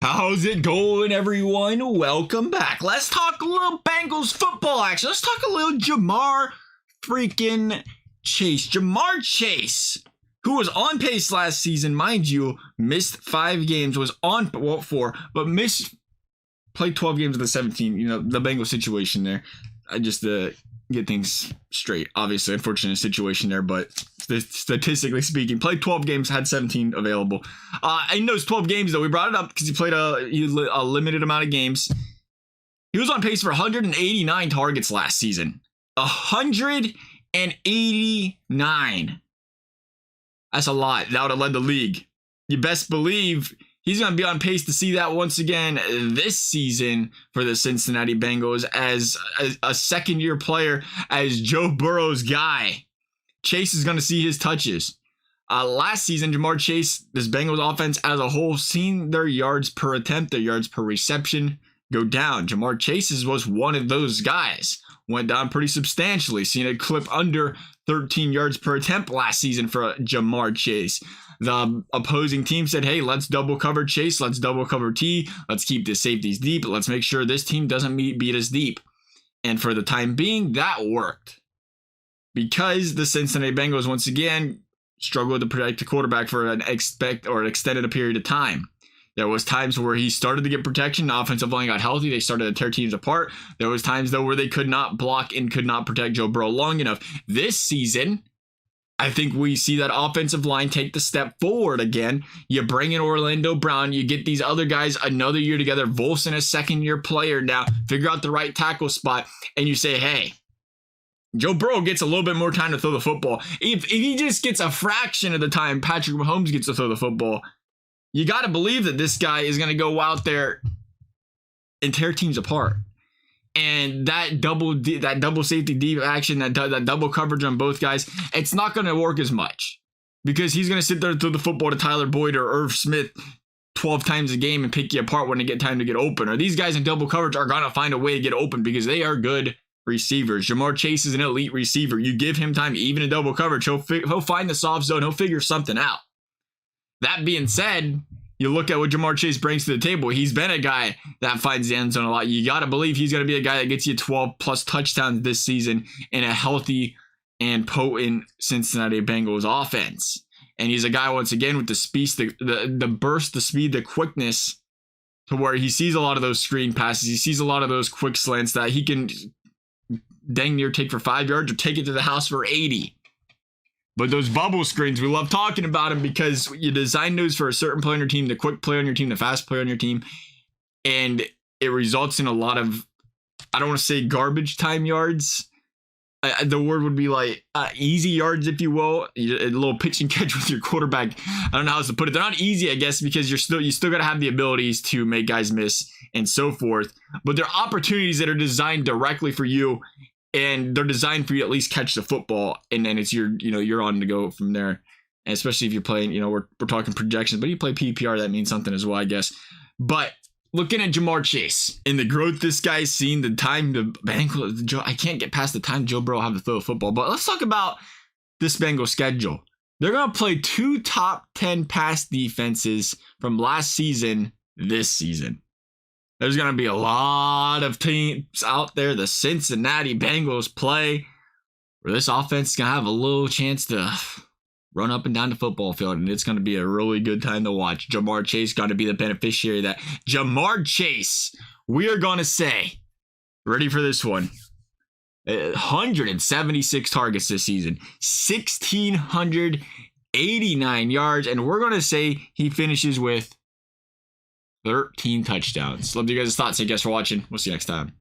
How's it going, everyone? Welcome back. Let's talk a little Bengals football action. Let's talk a little Jamar freaking Chase. Jamar Chase, who was on pace last season, mind you, missed 5 games, was on, well, 4, but played 12 games of the 17, the Bengals situation there. I just get things straight. Obviously, unfortunate situation there, but statistically speaking, played 12 games, had 17 available. In those 12 games, though, we brought it up because he played a limited amount of games. He was on pace for 189 targets last season. 189. That's a lot. That would have led the league. You best believe he's going to be on pace to see that once again this season for the Cincinnati Bengals as a second-year player, as Joe Burrow's guy. Chase is going to see his touches. Last season, Jamar Chase, this Bengals offense as a whole, seen their yards per attempt, their yards per reception go down. Jamar Chase was one of those guys. Went down pretty substantially. Seen a clip under 13 yards per attempt last season for Jamar Chase. The opposing team said, hey, let's double cover Chase. Let's double cover T. Let's keep the safeties deep. Let's make sure this team doesn't beat us deep. And for the time being, that worked. Because the Cincinnati Bengals, once again, struggled to protect the quarterback for an extended period of time. There was times where he started to get protection. The offensive line got healthy. They started to tear teams apart. There was times, though, where they could not block and could not protect Joe Burrow long enough. This season, I think we see that offensive line take the step forward again. You bring in Orlando Brown. You get these other guys another year together. Volson, a second-year player now. Figure out the right tackle spot. And you say, hey, Joe Burrow gets a little bit more time to throw the football. If he just gets a fraction of the time Patrick Mahomes gets to throw the football, you got to believe that this guy is going to go out there and tear teams apart. And that double safety deep action, that double coverage on both guys, it's not going to work as much because he's going to sit there and throw the football to Tyler Boyd or Irv Smith 12 times a game and pick you apart when they get time to get open. Or these guys in double coverage are going to find a way to get open because they are good receivers. Jamar Chase is an elite receiver. You give him time, even in double coverage, he'll find the soft zone. He'll figure something out. That being said, you look at what Jamar Chase brings to the table. He's been a guy that finds the end zone a lot. You got to believe he's going to be a guy that gets you 12 plus touchdowns this season in a healthy and potent Cincinnati Bengals offense. And he's a guy, once again, with the speed, the burst, the speed, the quickness to where he sees a lot of those screen passes. He sees a lot of those quick slants that he can dang near take for 5 yards or take it to the house for 80. But those bubble screens, we love talking about them because you design those for a certain player on your team, the quick player on your team, the fast player on your team, and it results in a lot of, I don't want to say garbage time yards. The word would be like easy yards, if you will. A little pitch and catch with your quarterback. I don't know how else to put it. They're not easy, I guess, because you still got to have the abilities to make guys miss and so forth. But they're opportunities that are designed directly for you. And they're designed for you to at least catch the football, and then it's you're on to go from there. And especially if you're playing, we're talking projections, but you play PPR, that means something as well, I guess. But looking at Jamar Chase and the growth this guy's seen, the time to Bengals, I can't get past the time Joe Burrow have to throw a football. But let's talk about this Bengals schedule. They're gonna play 2 top 10 pass defenses from last season this season. There's going to be a lot of teams out there, the Cincinnati Bengals play, where this offense is going to have a little chance to run up and down the football field, and it's going to be a really good time to watch. Jamar Chase got to be the beneficiary of that. Jamar Chase, we are going to say, ready for this one, 176 targets this season, 1,689 yards, and we're going to say he finishes with 13 touchdowns. Love you guys' thoughts. Thank you guys for watching. We'll see you next time.